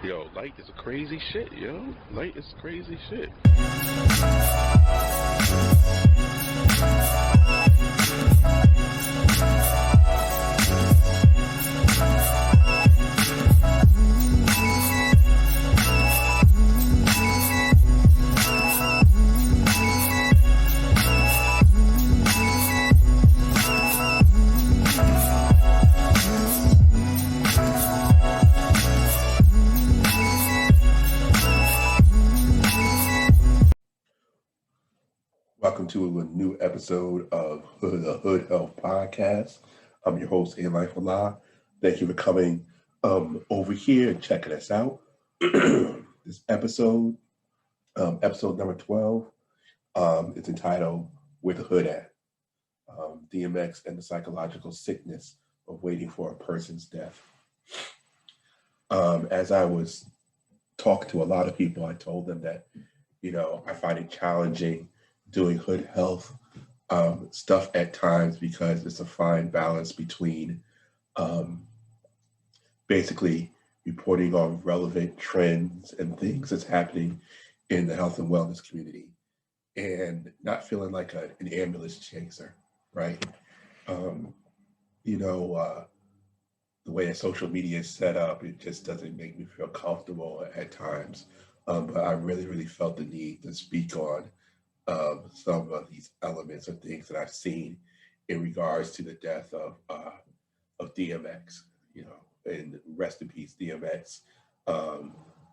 Yo, light is a crazy shit, yo. Light is crazy shit. Welcome to a new episode of the HoodHealth podcast. I'm your host, A Life Allah. Thank you for coming over here and checking us out. This episode, episode number 12, is entitled Where the Hood At? DMX and the Psychological Sickness of Waiting for a Person's Death. As I was talking to a lot of people, I told them that, I find it challenging doing HoodHealth stuff at times because it's a fine balance between basically reporting on relevant trends and things that's happening in the health and wellness community and not feeling like an ambulance chaser, right? The way that social media is set up, it just doesn't make me feel comfortable at times. But I really, really felt the need to speak on some of these elements of things that I've seen in regards to the death of DMX, and rest in peace, DMX.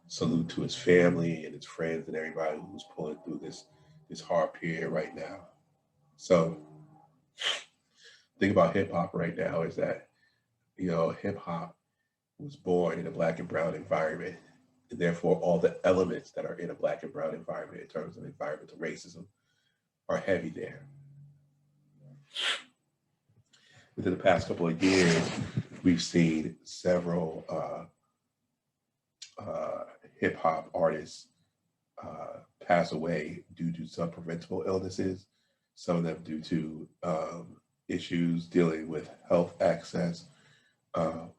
Salute to his family and his friends and everybody who's pulling through this hard period right now. So, the thing about hip hop right now is that, hip hop was born in a Black and brown environment. And therefore, all the elements that are in a Black and brown environment in terms of environmental racism are heavy there. Within the past couple of years, we've seen several hip hop artists pass away due to some preventable illnesses, some of them due to issues dealing with health access.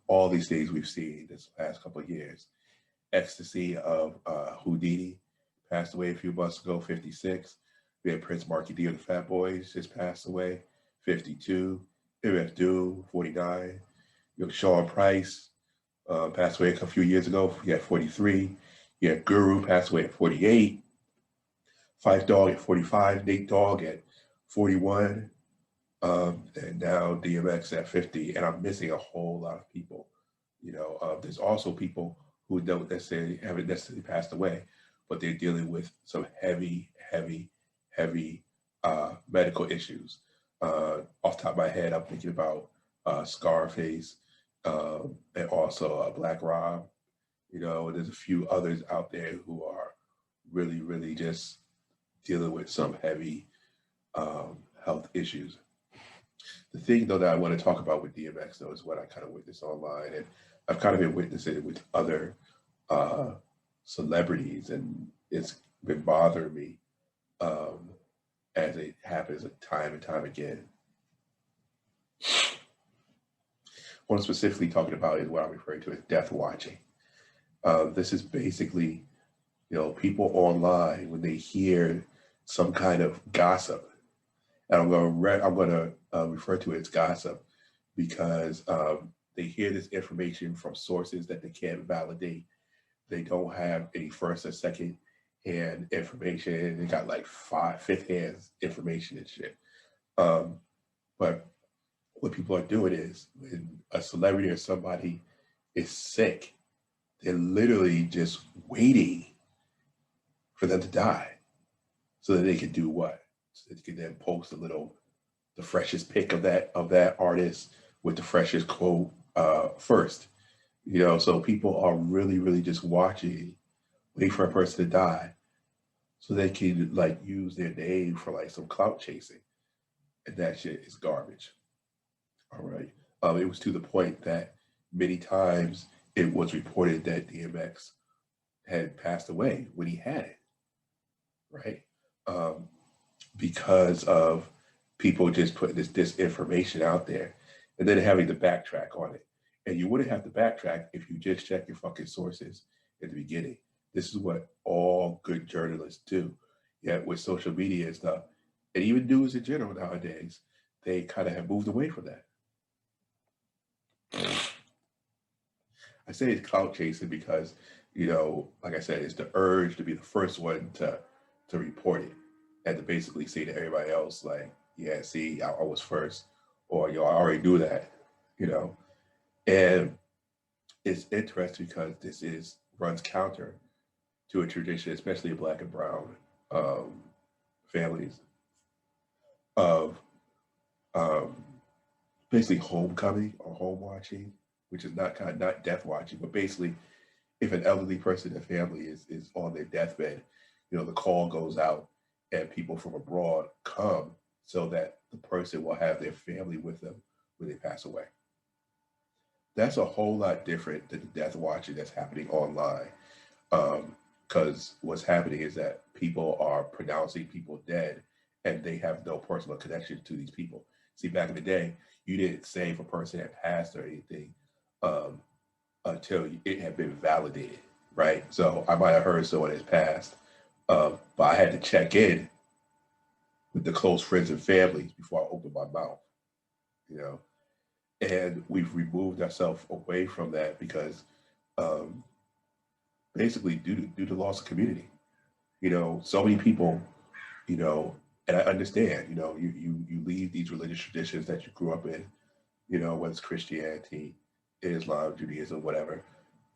All these things we've seen this past couple of years. Ecstasy of Houdini passed away a few months ago, 56. We had Prince Marky D of the Fat Boys just passed away, 52. MF Doom, 49. You have Sean Price passed away a few years ago. He had 43. You had Guru passed away at 48. Phife Dawg at 45. Nate Dogg at 41. And now DMX at 50. And I'm missing a whole lot of people. There's also people who haven't necessarily passed away, but they're dealing with some heavy medical issues. Off the top of my head, I'm thinking about Scarface and also Black Rob. And there's a few others out there who are really, really just dealing with some heavy health issues. The thing, though, that I want to talk about with DMX, though, is what I kind of witnessed online. And I've kind of been witnessing it with other celebrities, and it's been bothering me as it happens time and time again. What I'm specifically talking about is what I'm referring to as death watching. This is basically, people online when they hear some kind of gossip, and I'm going to refer to it as gossip because they hear this information from sources that they can't validate. They don't have any first or second hand information. They got like fifth hand information and shit. But what people are doing is when a celebrity or somebody is sick, they're literally just waiting for them to die so that they can do what? So they can then post the freshest pic of that artist with the freshest quote first. So people are really, really just waiting for a person to die so they can use their name for some clout chasing. And that shit is garbage. All right. It was to the point that many times it was reported that DMX had passed away when he had it. Right. Because of people just putting this disinformation out there and then having to backtrack on it. And you wouldn't have to backtrack if you just check your fucking sources at the beginning. This is what all good journalists do. Yet with social media and stuff, and even news in general nowadays, they kind of have moved away from that. I say it's clout chasing because, like I said, it's the urge to be the first one to report it and to basically say to everybody else, like, yeah, see, I was first, or I already knew that, you know. And it's interesting because this is runs counter to a tradition, especially in Black and Brown um, families, of um, basically homecoming or home watching, which is not death watching, but basically if an elderly person in the family is on their deathbed, the call goes out and people from abroad come so that the person will have their family with them when they pass away. That's a whole lot different than the death watching that's happening online. Because what's happening is that people are pronouncing people dead and they have no personal connection to these people. See, back in the day, you didn't say if a person had passed or anything um, until it had been validated, right? So I might have heard someone has passed, but I had to check in with the close friends and families before I opened my mouth, you know. And we've removed ourselves away from that because um, basically due to loss of community. So many people, you know, and I understand, you leave these religious traditions that you grew up in, whether it's Christianity, Islam, Judaism, whatever,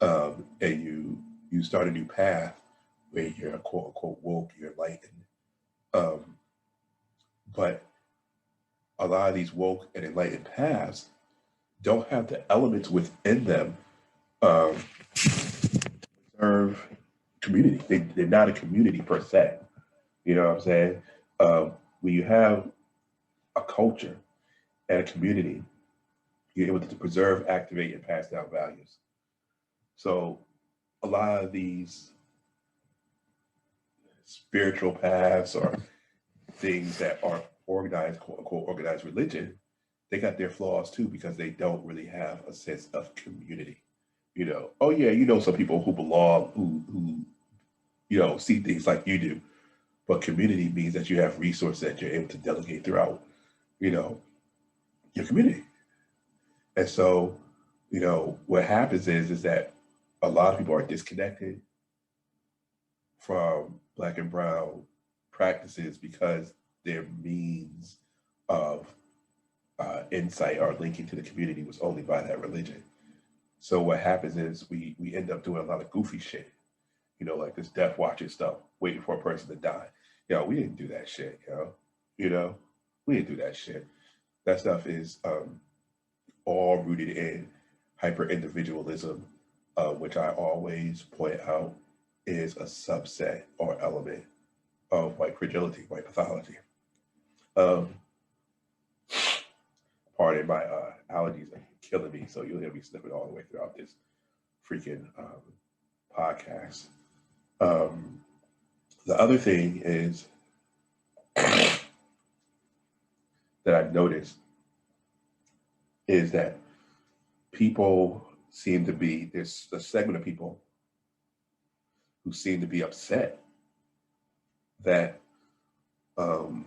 and you start a new path where you're quote unquote woke, you're enlightened. Um, but a lot of these woke and enlightened paths don't have the elements within them um, serve community. They're not a community per se. You know what I'm saying? When you have a culture and a community, you're able to preserve, activate, and pass down values. So a lot of these spiritual paths or things that are organized, quote unquote, organized religion, they got their flaws too because they don't really have a sense of community. Oh yeah, some people who belong, who see things like you do, but community means that you have resources that you're able to delegate throughout, you know, your community. And so, what happens is that a lot of people are disconnected from Black and Brown practices because their means of insight or linking to the community was only by that religion. So what happens is we end up doing a lot of goofy shit, like this death watching stuff, waiting for a person to die. We didn't do that shit, you know, we didn't do that shit. That stuff is all rooted in hyper individualism, which I always point out is a subset or element of white fragility, white pathology. Um, Pardon my allergies are killing me, so you'll hear me sniffing all the way throughout this freaking podcast. Um, the other thing is that I've noticed is that people seem to be, there's a segment of people who seem to be upset that um,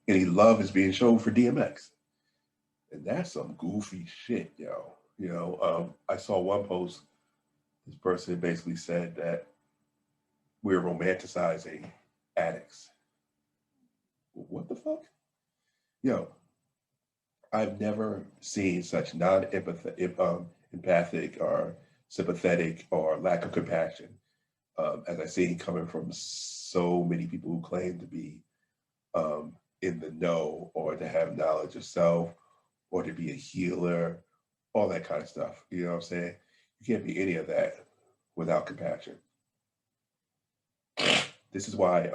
any love is being shown for DMX. And that's some goofy shit, yo. I saw one post, this person basically said that we're romanticizing addicts. What the fuck? Yo, I've never seen such empathic or sympathetic or lack of compassion as I see coming from so many people who claim to be in the know or to have knowledge of self or to be a healer, all that kind of stuff. You know what I'm saying? You can't be any of that without compassion. This is why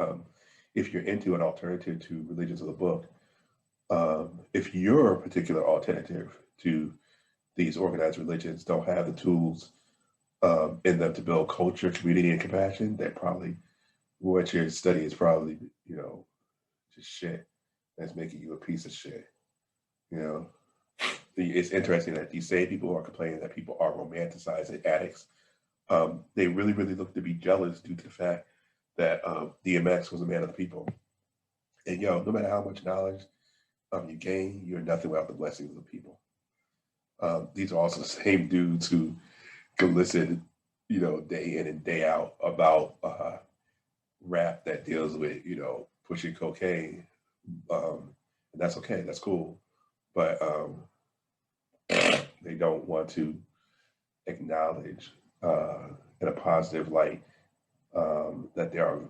if you're into an alternative to religions of the book, if your particular alternative to these organized religions don't have the tools in them to build culture, community, and compassion, that probably what you're studying is probably, just shit that's making you a piece of shit. It's interesting that these same people are complaining that people are romanticizing addicts, They really, really looked to be jealous due to the fact that DMX was a man of the people. And yo, no matter how much knowledge you gain, you're nothing without the blessings of the people. These are also the same dudes who can listen, day in and day out about rap that deals with, pushing cocaine. And that's okay, that's cool. But they don't want to acknowledge in a positive light that there are,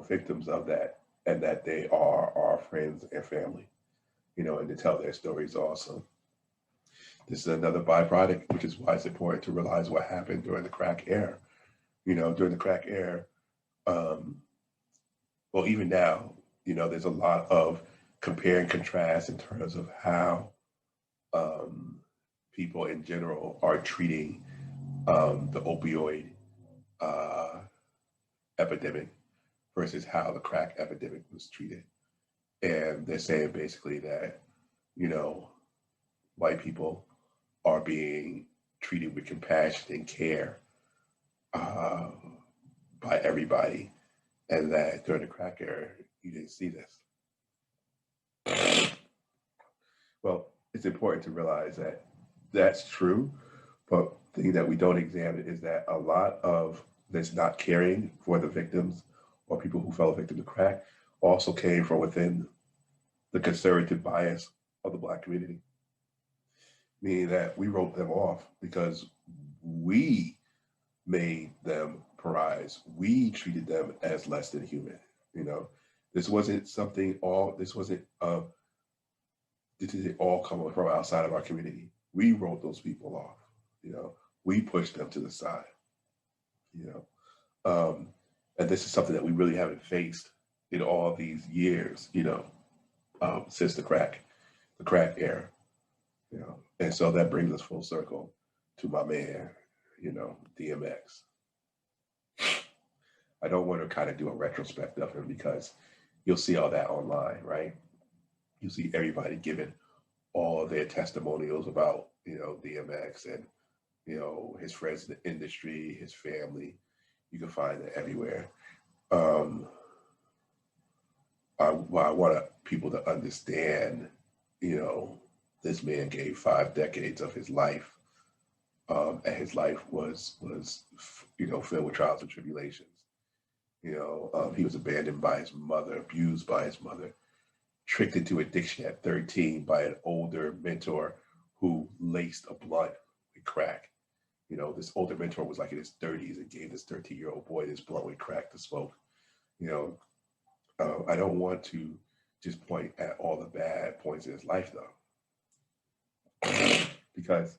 victims of that and that they are our friends and family, and to tell their stories also. This is another byproduct, which is why it's important to realize what happened during the crack era. During the crack era, um, well, even now, there's a lot of compare and contrast in terms of how um, people in general are treating the opioid uh, epidemic versus how the crack epidemic was treated. And they're saying basically that, you know, white people are being treated with compassion and care uh, by everybody, and that during the crack era, you didn't see this. Well, it's important to realize that that's true, but the thing that we don't examine is that a lot of this not caring for the victims or people who fell victim to crack also came from within the conservative bias of the Black community, meaning that we wrote them off because we made them pariahs. We treated them as less than human. You know, this wasn't something all. This didn't all come from outside of our community. We wrote those people off. You know, we pushed them to the side. You know, and this is something that we really haven't faced in all these years. Since the crack era. And so that brings us full circle to my man, DMX. I don't want to kind of do a retrospect of him because you'll see all that online, right? You see everybody giving all their testimonials about, DMX and, his friends in the industry, his family. You can find it everywhere. Um, I want people to understand, this man gave 5 decades of his life, and his life was filled with trials and tribulations. He was abandoned by his mother, abused by his mother, tricked into addiction at 13 by an older mentor who laced a blunt with crack. This older mentor was like in his 30s and gave this 13-year-old boy this blunt with crack to smoke. You know, I don't want to just point at all the bad points in his life, though, because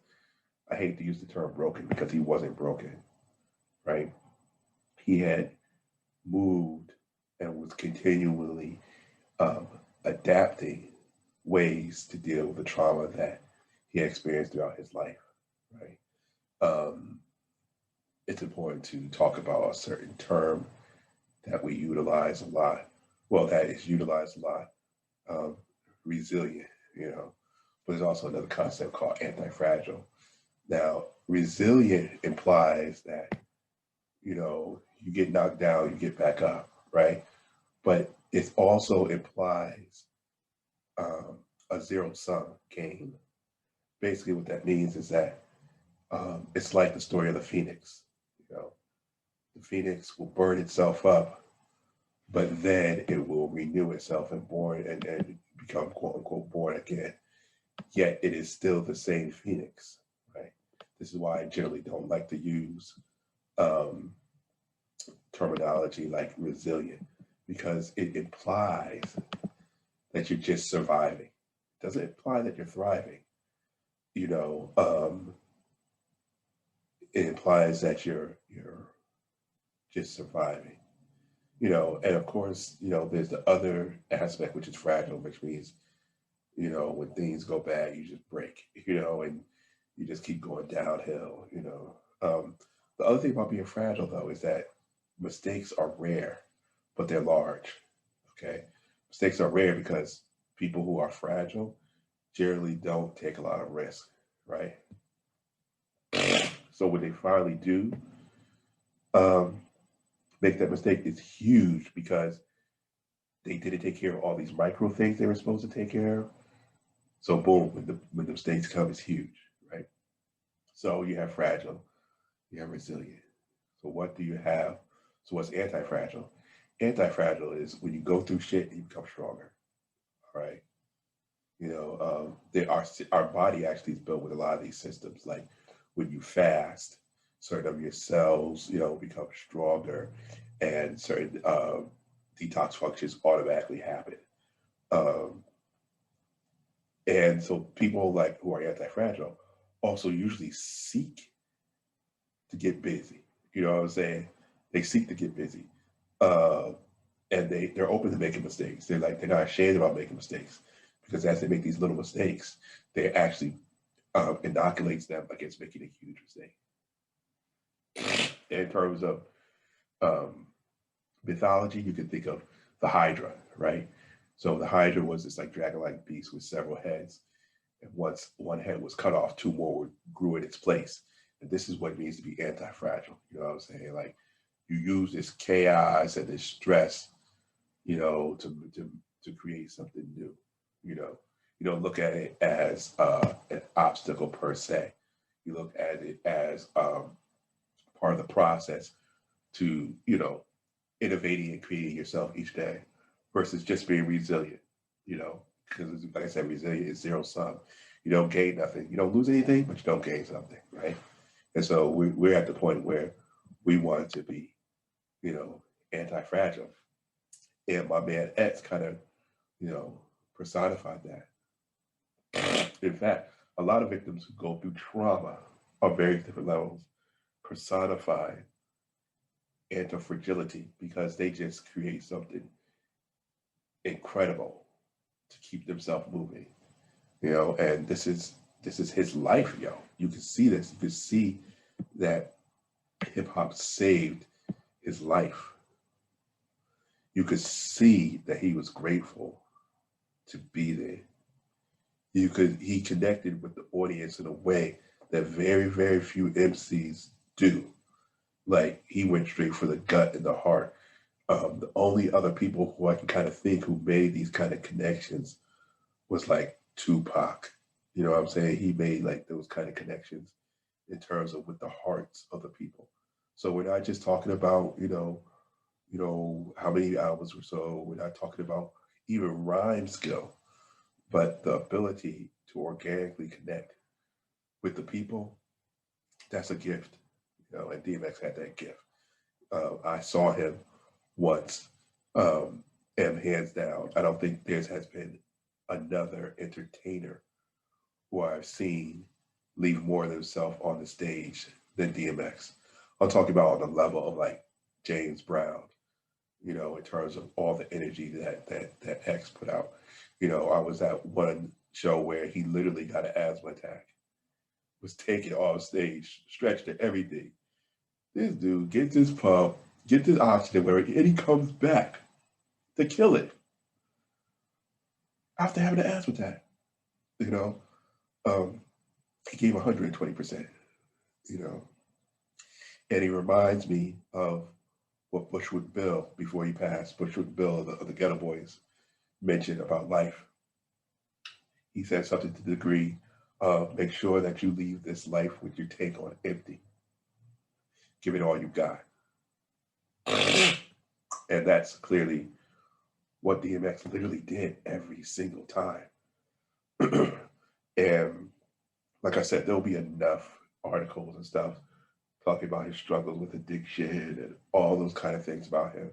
I hate to use the term broken because he wasn't broken, right? He had moved and was continually um, adapting ways to deal with the trauma that he experienced throughout his life, right? Um, it's important to talk about a certain term that we utilize a lot. Well, that is utilized a lot. Um, Resilient, but there's also another concept called anti-fragile. Now, resilient implies that, you get knocked down, you get back up, right? But it also implies a zero-sum game. Basically, what that means is that it's like the story of the phoenix. The phoenix will burn itself up, but then it will renew itself and and become quote unquote born again. Yet it is still the same phoenix, right? This is why I generally don't like to use um, terminology like resilient because it implies that you're just surviving. It doesn't imply that you're thriving. You know, it implies that you're just surviving. And of course, there's the other aspect which is fragile, which means, when things go bad, you just break, and you just keep going downhill. The other thing about being fragile though is that mistakes are rare, but they're large. Okay. Mistakes are rare because people who are fragile generally don't take a lot of risk, right? So when they finally do, um, make that mistake is huge because they didn't take care of all these micro things they were supposed to take care of. So boom, when the mistakes come, it's huge, right? So you have fragile, you have resilient. So what do you have? So what's anti-fragile? Anti-fragile is when you go through shit, you become stronger. All right. Our body actually is built with a lot of these systems. Like when you fast, certain of your cells, become stronger, and certain detox functions automatically happen. Um, and so people like who are anti-fragile also usually seek to get busy. You know what I'm saying? They seek to get busy, uh, and they're open to making mistakes. They're not ashamed about making mistakes because as they make these little mistakes, they actually inoculates them against making a huge mistake. In terms of um, mythology, you can think of the Hydra, right? So the Hydra was this like dragon-like beast with several heads, and once one head was cut off, two more grew in its place. And this is what it means to be anti-fragile. You know what I'm saying? Like you use this chaos and this stress, to create something new. You know, you don't look at it as an obstacle per se. You look at it as part of the process to, innovating and creating yourself each day versus just being resilient, because like I said, resilient is zero sum. You don't gain nothing. You don't lose anything, but you don't gain something, right? And so we're at the point where we want to be, anti-fragile. And my man X kind of, you know, personified that. In fact, a lot of victims who go through trauma on various different levels personify anti-fragility because they just create something incredible to keep themselves moving. And this is his life, yo. You can see this. You can see that hip hop saved his life. You could see that he was grateful to be there. He connected with the audience in a way that very, very few MCs do. Like he went straight for the gut and the heart. The only other people who I can kind of think who made these kind of connections was like Tupac. You know what I'm saying? He made like those kind of connections in terms of with the hearts of the people. So we're not just talking about, how many albums or so. We're not talking about even rhyme skill, but the ability to organically connect with the people. That's a gift, and DMX had that gift. I saw him once, um, and hands down, I don't think there has been another entertainer who I've seen leave more of themselves on the stage than DMX. I'm talking about on the level of like James Brown, in terms of all the energy that X put out. I was at one show where he literally got an asthma attack, was taken off stage, stretched and everything. This dude gets his pump, gets his oxygen where and he comes back to kill it after having an asthma attack. You know, um, he gave 120%. You know, and he reminds me of what Bushwick Bill, before he passed, Bushwick Bill of the Ghetto Boys, mentioned about life. He said something to the degree of make sure that you leave this life with your tank on empty. Give it all you got. And that's clearly what DMX literally did every single time. And like I said, there'll be enough articles and stuff talking about his struggles with addiction and all those kind of things about him.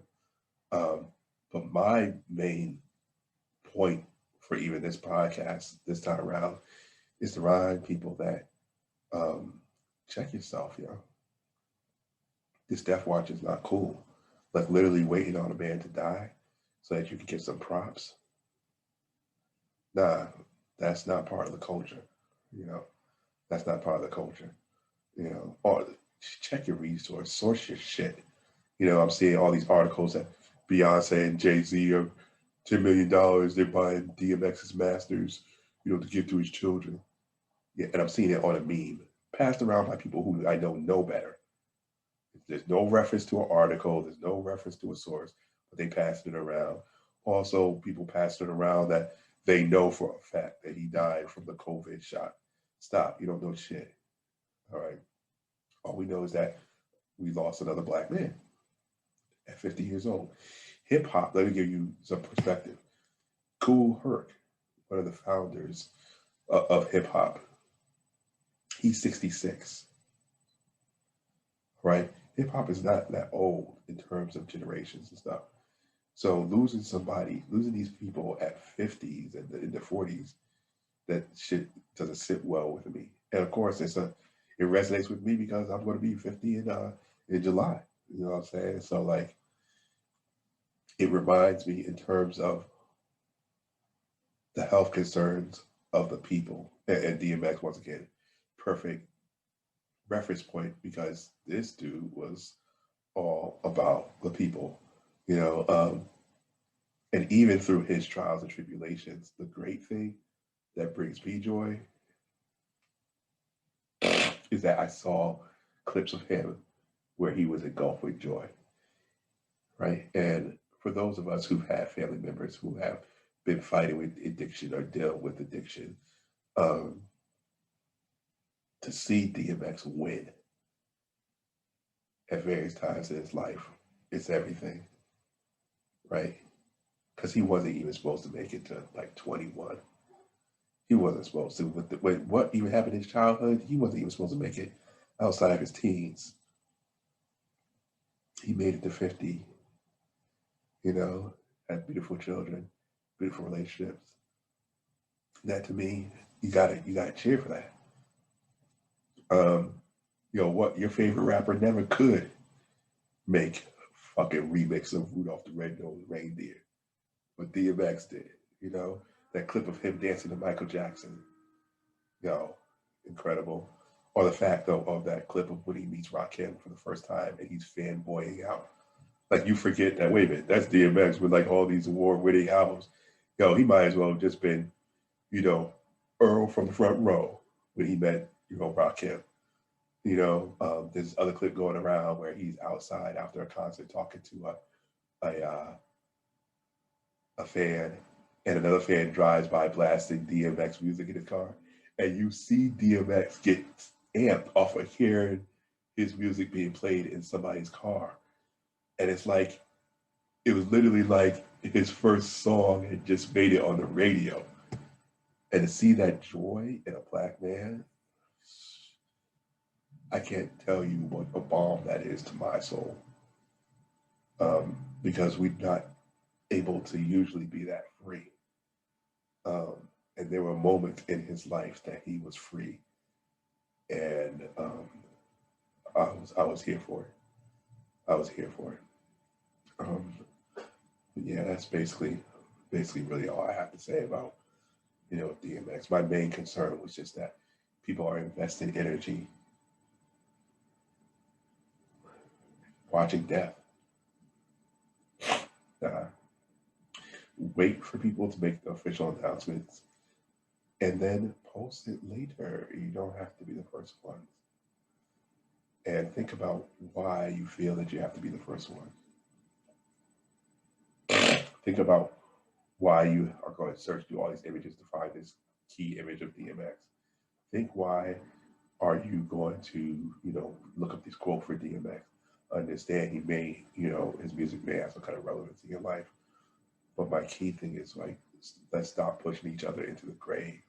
Um, but my main point for even this podcast this time around is to remind people that um, check yourself, This death watch is not cool. Like literally waiting on a man to die so that you can get some props. Nah, that's not part of the culture. You know, that's not part of the culture. Or check your resource, source your shit. I'm seeing all these articles that Beyonce and Jay-Z are $10 million. They're buying DMX's masters, to give to his children. Yeah, and I'm seeing it on a meme passed around by people who I know better. There's no reference to an article. There's no reference to a source, but they passed it around. Also, people passed it around that they know for a fact that he died from the COVID shot. Stop. You don't know shit. All right. All we know is that we lost another black man at 50 years old. Hip hop, let me give you some perspective. Kool Herc, one of the founders of hip hop, he's 66, right? Hip hop is not that old in terms of generations and stuff. So losing these people at 50s and in their 40s, that shit doesn't sit well with me. And of course, it resonates with me because I'm going to be 50 in July. You know what I'm saying? So like, it reminds me in terms of the health concerns of the people. And DMX, once again, perfect reference point because this dude was all about the people, you know. And even through his trials and tribulations, the great thing that brings me joy is that I saw clips of him where he was engulfed with joy, right? And for those of us who've had family members who have been fighting with addiction or dealt with addiction, um, to see DMX win at various times in his life, it's everything, right? Because he wasn't even supposed to make it to like 21. He wasn't supposed to. With what even happened in his childhood, he wasn't even supposed to make it outside of his teens. He made it to 50, you know, had beautiful children, beautiful relationships. That to me, you gotta cheer for that. Um, what your favorite rapper never could make fucking remix of Rudolph the Red-Nosed Reindeer, but DMX did. You know that clip of him dancing to Michael Jackson, incredible. Or the fact though of that clip of when he meets Rakim for the first time and he's fanboying out. Like you forget that, wait a minute, that's DMX with like all these award-winning albums. He might as well have just been, you know, Earl from the front row when he met, Rakim. There's other clip going around where he's outside after a concert talking to a fan, and another fan drives by blasting DMX music in his car, and you see DMX get amped off of hearing his music being played in somebody's car, and it's like it was literally like his first song had just made it on the radio, and to see that joy in a black man, I can't tell you what a balm that is to my soul, because we're not able to usually be that free. Um, and there were moments in his life that he was free, and I was here for it. I was here for it. Um, yeah, that's basically really all I have to say about DMX. My main concern was just that people are investing energy watching death. Uh, Wait for people to make the official announcements and then post it later. You don't have to be the first one. And think about why you feel that you have to be the first one. Think about why you are going to search through all these images to find this key image of DMX. Think why are you going to, look up this quote for DMX? Understand he may, his music may have some kind of relevance in your life. But my key thing is like, let's stop pushing each other into the grave.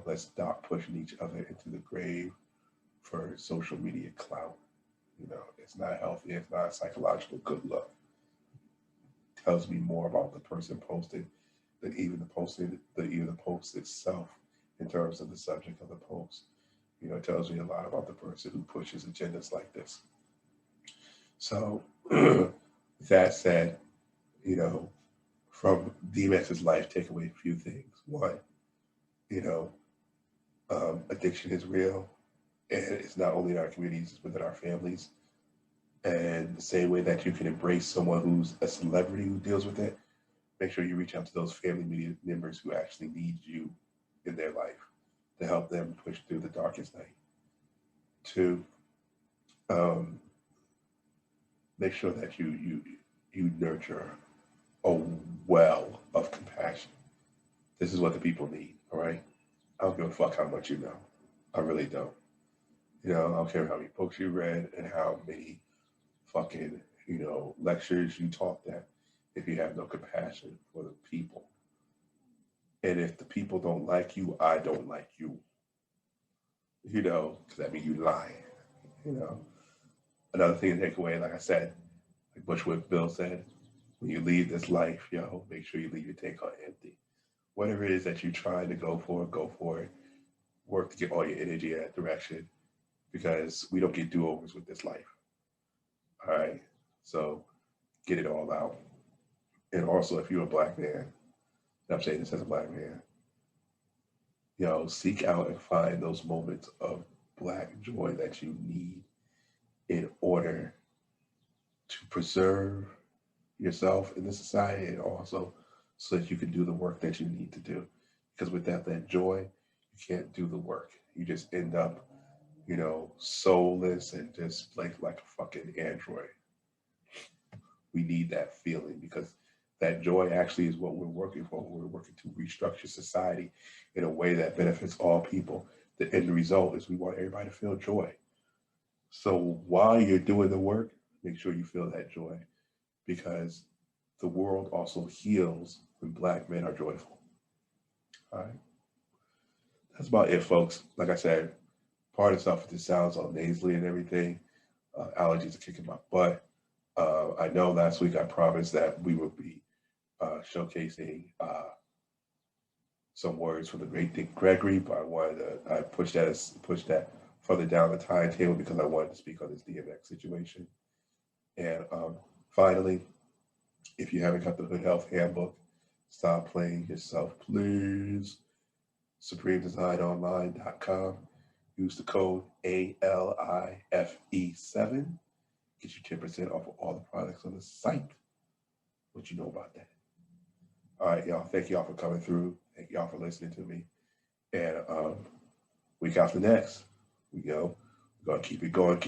Let's stop pushing each other into the grave for social media clout. It's not healthy. It's not a psychological good look. It tells me more about the person posted than even the post itself in terms of the subject of the post. It tells me a lot about the person who pushes agendas like this. So, that said, from DMX's life, take away a few things. One, addiction is real, and it's not only in our communities, it's within our families. And the same way that you can embrace someone who's a celebrity who deals with it, make sure you reach out to those family members who actually need you in their life to help them push through the darkest night. Two, make sure that you nurture a well of compassion. This is what the people need, all right? I don't give a fuck how much you know. I really don't. You know, I don't care how many books you read and how many fucking, lectures you taught that if you have no compassion for the people. And if the people don't like you, I don't like you. Because that means you lying. You know. Another thing to take away, like I said, like Bushwick Bill said, when you leave this life, make sure you leave your tank on empty. Whatever it is that you're trying to go for it. Work to get all your energy in that direction because we don't get do-overs with this life. All right. So get it all out. And also, if you're a black man, and I'm saying this as a black man, seek out and find those moments of black joy that you need in order to preserve yourself in the society and also so that you can do the work that you need to do. Because without that joy, you can't do the work. You just end up, soulless and just like a fucking android. We need that feeling because that joy actually is what we're working for. We're working to restructure society in a way that benefits all people. The end result is we want everybody to feel joy. So while you're doing the work, make sure you feel that joy because the world also heals when black men are joyful. All right. That's about it, folks. Like I said, part of stuff just sounds all nasally and everything. Allergies are kicking my butt. I know last week I promised that we would be showcasing some words from the great Dick Gregory, but I pushed that further down the timetable because I wanted to speak on this DMX situation. And finally, if you haven't got the HoodHealth handbook, stop playing yourself, please. SupremeDesignOnline.com. Use the code ALIFE7. Get you 10% off of all the products on the site. What you know about that? All right, y'all. Thank y'all for coming through. Thank y'all for listening to me. And week after next, we're going to keep it going,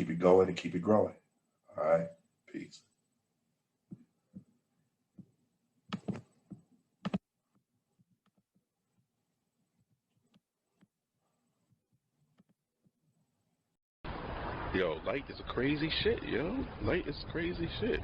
and keep it growing. All right? Peace. Yo, light is crazy shit, Light is crazy shit.